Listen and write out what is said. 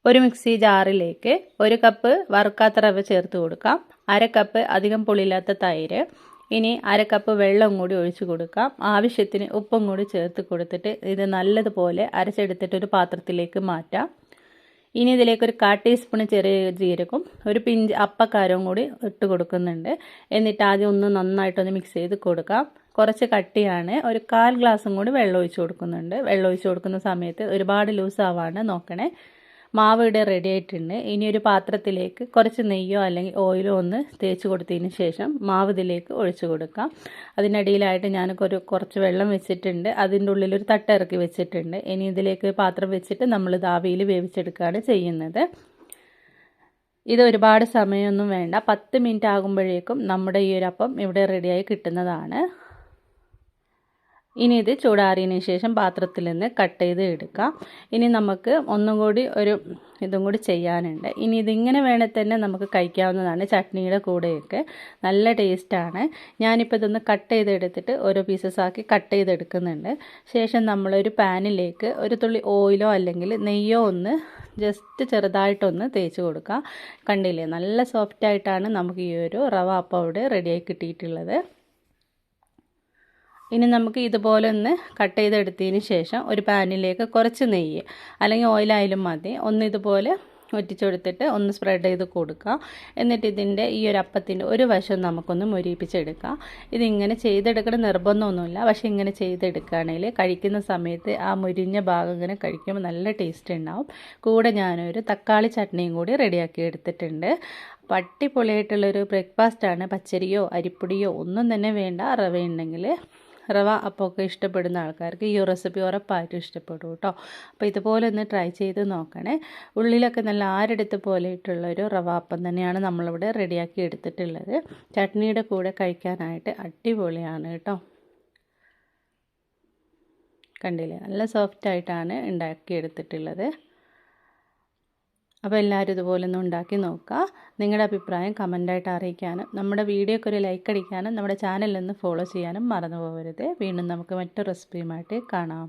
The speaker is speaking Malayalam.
ഒരു മിക്സി ജാറിലേക്ക് 1 കപ്പ് വറുക്കാത്ത റവ ചേർത്ത് കൊടുക്കാം. 1/2 കപ്പ് അധികം പുളിയില്ലാത്ത തൈര്. ഇനി 1/2 കപ്പ് വെള്ളം കൂടി ഒഴിച്ചു കൊടുക്കാം. ആവശ്യത്തിന് ഉപ്പും കൂടി ചേർത്ത് കൊടുത്തിട്ട് ഇത് നല്ലതുപോലെ അരച്ചെടുത്തിട്ട് ഒരു പാത്രത്തിലേക്ക് മാറ്റാം. ഇനി ഇതിലേക്ക് 1/4 ടീസ്പൂൺ ചെറിയ ജീരകം, ഒരു പിഞ്ച് അപ്പക്കാരവും കൂടി ഇട്ട് കൊടുക്കുന്നുണ്ട്. എന്നിട്ട് ആദ്യം ഒന്ന് നന്നായിട്ടൊന്ന് മിക്സ് ചെയ്ത് കൊടുക്കാം. കുറച്ച് കട്ടിയാണ്. ഒരു 1/4 ഗ്ലാസും കൂടി വെള്ളം ഒഴിച്ച് കൊടുക്കുന്നുണ്ട്. വെള്ളം ഒഴിച്ച് കൊടുക്കുന്ന സമയത്ത് ഒരുപാട് ലൂസ് ആവാണ്ട് നോക്കണേ. മാവ് ഇവിടെ റെഡി ആയിട്ടുണ്ട്. ഇനി ഒരു പാത്രത്തിലേക്ക് കുറച്ച് നെയ്യോ അല്ലെങ്കിൽ ഓയിലോ ഒന്ന് തേച്ച് കൊടുത്തതിന് ശേഷം മാവ് ഇതിലേക്ക് ഒഴിച്ചു കൊടുക്കാം. അതിനിടയിലായിട്ട് ഞാൻ കുറച്ച് വെള്ളം വെച്ചിട്ടുണ്ട്. അതിൻ്റെ ഉള്ളിലൊരു തട്ട് ഇറക്കി വെച്ചിട്ടുണ്ട്. ഇനി ഇതിലേക്ക് പാത്രം വെച്ചിട്ട് നമ്മൾ ആവിയിൽ വേവിച്ചെടുക്കുകയാണ് ചെയ്യുന്നത്. ഇത് ഒരുപാട് സമയമൊന്നും വേണ്ട. 10 മിനിറ്റ് ആകുമ്പോഴേക്കും നമ്മുടെ ഈ ഒരു അപ്പം ഇവിടെ റെഡിയായി കിട്ടുന്നതാണ്. ഇനി ഇത് ചൂടാറിയതിന് ശേഷം പാത്രത്തിൽ നിന്ന് കട്ട് ചെയ്ത് എടുക്കാം. ഇനി നമുക്ക് ഒന്നും കൂടി ഇതും കൂടി ചെയ്യാനുണ്ട്. ഇനി ഇതിങ്ങനെ വേണേൽ തന്നെ നമുക്ക് കഴിക്കാവുന്നതാണ്. ചട്നിയുടെ കൂടെയൊക്കെ നല്ല ടേസ്റ്റാണ്. ഞാനിപ്പോൾ ഇതൊന്ന് കട്ട് ചെയ്തെടുത്തിട്ട് ഓരോ പീസസ് ആക്കി കട്ട് ചെയ്തെടുക്കുന്നുണ്ട്. ശേഷം നമ്മളൊരു പാനിലേക്ക് ഒരു തുള്ളി ഓയിലോ അല്ലെങ്കിൽ നെയ്യോ ഒന്ന് ജസ്റ്റ് ചെറുതായിട്ടൊന്ന് തേച്ച് കൊടുക്കാം. കണ്ടില്ലേ, നല്ല സോഫ്റ്റായിട്ടാണ് നമുക്ക് ഈ ഒരു റവ അപ്പം അവിടെ റെഡിയായി കിട്ടിയിട്ടുള്ളത്. ഇനി നമുക്ക് ഇതുപോലെ ഒന്ന് കട്ട് ചെയ്തെടുത്തതിന് ശേഷം ഒരു പാനിലേക്ക് കുറച്ച് നെയ്യ് അല്ലെങ്കിൽ ഓയിലായാലും മതി ഒന്ന് ഇതുപോലെ ഒറ്റിച്ചെടുത്തിട്ട് ഒന്ന് സ്പ്രെഡ് ചെയ്ത് കൊടുക്കുക. എന്നിട്ട് ഇതിൻ്റെ ഈ ഒരു അപ്പത്തിൻ്റെ ഒരു വശം നമുക്കൊന്ന് മൊരിയിപ്പിച്ചെടുക്കാം. ഇതിങ്ങനെ ചെയ്തെടുക്കണം നിർബന്ധമൊന്നുമില്ല. പക്ഷേ ഇങ്ങനെ ചെയ്തെടുക്കുകയാണെങ്കിൽ കഴിക്കുന്ന സമയത്ത് ആ മുരിഞ്ഞ ഭാഗം ഇങ്ങനെ കഴിക്കുമ്പോൾ നല്ല ടേസ്റ്റ് ഉണ്ടാവും. കൂടെ ഞാനൊരു തക്കാളി ചട്നിയും കൂടി റെഡിയാക്കി എടുത്തിട്ടുണ്ട്. അടിപൊളിയായിട്ടുള്ളൊരു ബ്രേക്ക്ഫാസ്റ്റാണ്. പച്ചരിയോ അരിപ്പൊടിയോ ഒന്നും തന്നെ വേണ്ട. റവ ഉണ്ടെങ്കിൽ റവ അപ്പമൊക്കെ ഇഷ്ടപ്പെടുന്ന ആൾക്കാർക്ക് ഈ റെസിപ്പി ഉറപ്പായിട്ടും ഇഷ്ടപ്പെടും കേട്ടോ. അപ്പോൾ ഇതുപോലെ ഒന്ന് ട്രൈ ചെയ്ത് നോക്കണേ. ഉള്ളിലൊക്കെ നല്ല ആരെടുത്ത് പോലെയിട്ടുള്ളൊരു റവ അപ്പം തന്നെയാണ് നമ്മളിവിടെ റെഡിയാക്കി എടുത്തിട്ടുള്ളത്. ചട്നിയുടെ കൂടെ കഴിക്കാനായിട്ട് അടിപൊളിയാണ് കേട്ടോ. കണ്ടില്ലേ, നല്ല സോഫ്റ്റായിട്ടാണ് ഉണ്ടാക്കിയെടുത്തിട്ടുള്ളത്. അപ്പോൾ എല്ലാവരും ഇതുപോലെ ഒന്ന് ഉണ്ടാക്കി നോക്കുക. നിങ്ങളുടെ അഭിപ്രായം കമൻ്റായിട്ട് അറിയിക്കാനും നമ്മുടെ വീഡിയോയ്ക്ക് ഒരു ലൈക്ക് അടിക്കാനും നമ്മുടെ ചാനലിൽ നിന്ന് ഫോളോ ചെയ്യാനും മറന്നു പോകരുത്. വീണ്ടും നമുക്ക് മറ്റൊരു റെസിപ്പിയുമായിട്ട് കാണാം.